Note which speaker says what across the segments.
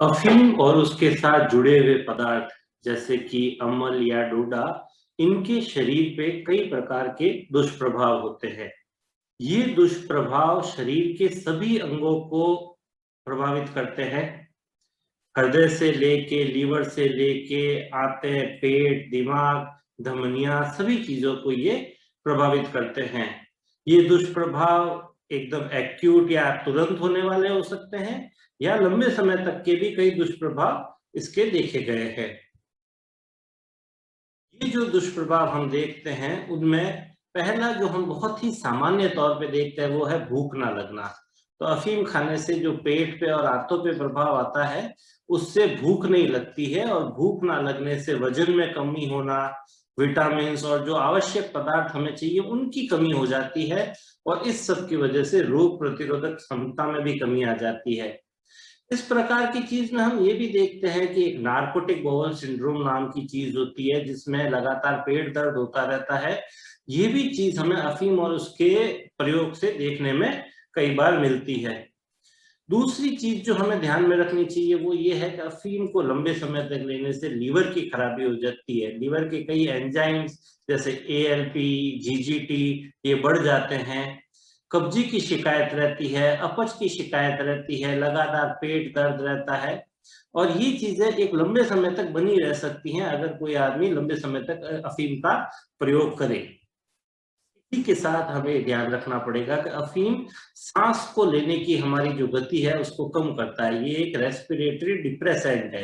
Speaker 1: अफीम और उसके साथ जुड़े हुए पदार्थ जैसे कि अमल या डोडा, इनके शरीर पे कई प्रकार के दुष्प्रभाव होते हैं। ये दुष्प्रभाव शरीर के सभी अंगों को प्रभावित करते हैं। हृदय से लेके लीवर से लेके आते पेट, दिमाग, धमनियां, सभी चीजों को ये प्रभावित करते हैं। ये दुष्प्रभाव एकदम एक्यूट या तुरंत होने वाले हो सकते हैं, या लंबे समय तक के भी कई दुष्प्रभाव इसके देखे गए हैं। ये जो दुष्प्रभाव हम देखते हैं उनमें पहला जो हम बहुत ही सामान्य तौर पे देखते हैं वो है भूख ना लगना। तो अफीम खाने से जो पेट पे और आंतों पे प्रभाव आता है, उससे भूख नहीं लगती है, और भूख ना लगने से वजन में कमी होना, विटामिन और जो आवश्यक पदार्थ हमें चाहिए उनकी कमी हो जाती है, और इस सब की वजह से रोग प्रतिरोधक क्षमता में भी कमी आ जाती है। इस प्रकार की चीज में हम ये भी देखते हैं कि एक नार्कोटिक बाउल सिंड्रोम नाम की चीज होती है, जिसमें लगातार पेट दर्द होता रहता है। ये भी चीज हमें अफीम और उसके प्रयोग से देखने में कई बार मिलती है। दूसरी चीज जो हमें ध्यान में रखनी चाहिए वो ये है कि अफीम को लंबे समय तक लेने से लीवर की खराबी हो जाती है। लीवर के कई एंजाइम्स जैसे एएलपी, जीजीटी, ये बढ़ जाते हैं। कब्जी की शिकायत रहती है, अपच की शिकायत रहती है, लगातार पेट दर्द रहता है, और ये चीजें एक लंबे समय तक बनी रह सकती हैं अगर कोई आदमी लंबे समय तक अफीम का प्रयोग करे। इसी के साथ हमें ध्यान रखना पड़ेगा कि अफीम सांस को लेने की हमारी जो गति है उसको कम करता है। ये एक रेस्पिरेटरी डिप्रेसेंट है,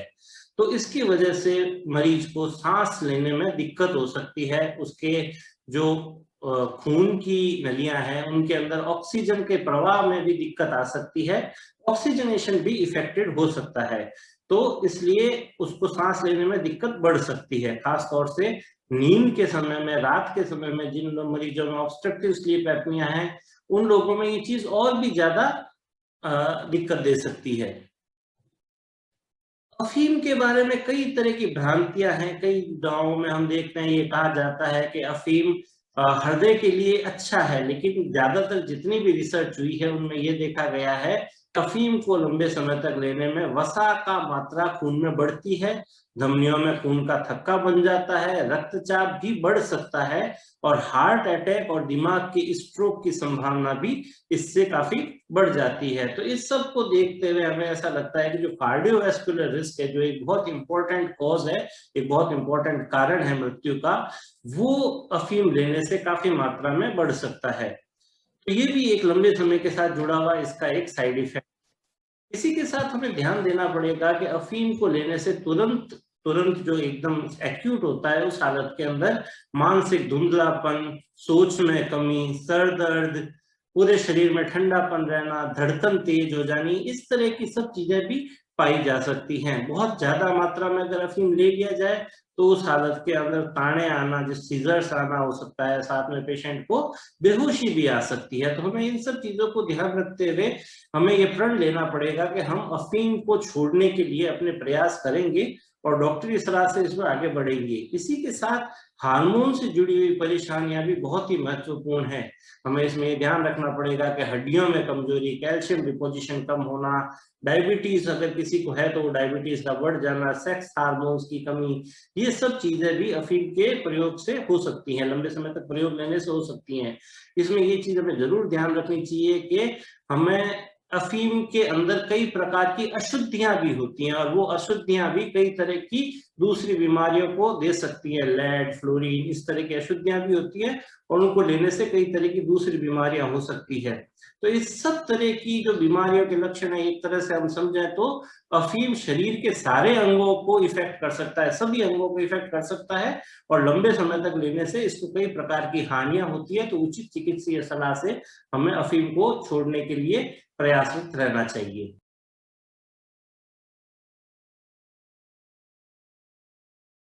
Speaker 1: तो इसकी वजह से मरीज को सांस लेने में दिक्कत हो सकती है। उसके जो खून की नलियां हैं उनके अंदर ऑक्सीजन के प्रवाह में भी दिक्कत आ सकती है, ऑक्सीजनेशन भी इफेक्टेड हो सकता है। तो इसलिए उसको सांस लेने में दिक्कत बढ़ सकती है, खास तौर से नींद के समय में, रात के समय में जिन मरीजों में ऑब्स्ट्रक्टिव स्लीप एपनिया है, उन लोगों में ये चीज और भी ज्यादा दिक्कत दे सकती है। अफीम के बारे में कई तरह की भ्रांतियां हैं। कई गांवों में हम देखते हैं ये कहा जाता है कि अफीम हृदय के लिए अच्छा है, लेकिन ज्यादातर जितनी भी रिसर्च हुई है उनमें ये देखा गया है अफीम को लंबे समय तक लेने में वसा का मात्रा खून में बढ़ती है, धमनियों में खून का थक्का बन जाता है, रक्तचाप भी बढ़ सकता है, और हार्ट अटैक और दिमाग की स्ट्रोक की संभावना भी इससे काफी बढ़ जाती है। तो इस सब को देखते हुए हमें ऐसा लगता है कि जो कार्डियोवैस्कुलर रिस्क है, जो एक बहुत इंपॉर्टेंट कॉज है, एक बहुत इंपॉर्टेंट कारण है मृत्यु का, वो अफीम लेने से काफी मात्रा में बढ़ सकता है। तो ये भी एक लंबे समय के साथ जुड़ा हुआ इसका एक साइड इफेक्ट। इसी के साथ हमें ध्यान देना पड़ेगा कि अफीम को लेने से तुरंत तुरंत जो एकदम एक्यूट होता है उस हालत के अंदर मानसिक धुंधलापन, सोच में कमी, सर दर्द, पूरे शरीर में ठंडापन रहना, धड़कन तेज हो जानी, इस तरह की सब चीजें भी पाई जा सकती हैं। बहुत ज्यादा मात्रा में अगर अफीम ले लिया जाए तो उस हालत के अंदर ताने आना, जो सीजर्स आना हो सकता है, साथ में पेशेंट को बेहोशी भी आ सकती है। तो हमें इन सब चीजों को ध्यान रखते हुए हमें ये प्रण लेना पड़ेगा कि हम अफीम को छोड़ने के लिए अपने प्रयास करेंगे और डॉक्टरी सलाह से इसमें आगे बढ़ेंगे। इसी के साथ हार्मोन से जुड़ी हुई परेशानियां भी बहुत ही महत्वपूर्ण है। हमें इसमें ये ध्यान रखना पड़ेगा कि हड्डियों में कमजोरी, कैल्शियम डिपोजिशन कम होना, डायबिटीज अगर किसी को है तो वो डायबिटीज का बढ़ जाना, सेक्स हार्मोन्स की कमी, ये सब चीजें भी अफीम के प्रयोग से हो सकती हैं, लंबे समय तक प्रयोग लेने से हो सकती हैं। इसमें ये चीज हमें जरूर ध्यान रखनी चाहिए कि हमें अफीम के अंदर कई प्रकार की अशुद्धियां भी होती हैं, और वो अशुद्धियां भी कई तरह की दूसरी बीमारियों को दे सकती है। लेड, फ्लोरीन, इस तरह की अशुद्धियां भी होती हैं, और उनको लेने से कई तरह की दूसरी बीमारियां हो सकती है। तो इस सब तरह की जो बीमारियों के लक्षण है, एक तरह से हम समझें तो अफीम शरीर के सारे अंगों को इफेक्ट कर सकता है, सभी अंगों को इफेक्ट कर सकता है, और लंबे समय तक लेने से इसको कई प्रकार की हानियां होती है। तो उचित चिकित्सीय सलाह से हमें अफीम को छोड़ने के लिए प्रयासरत रहना चाहिए।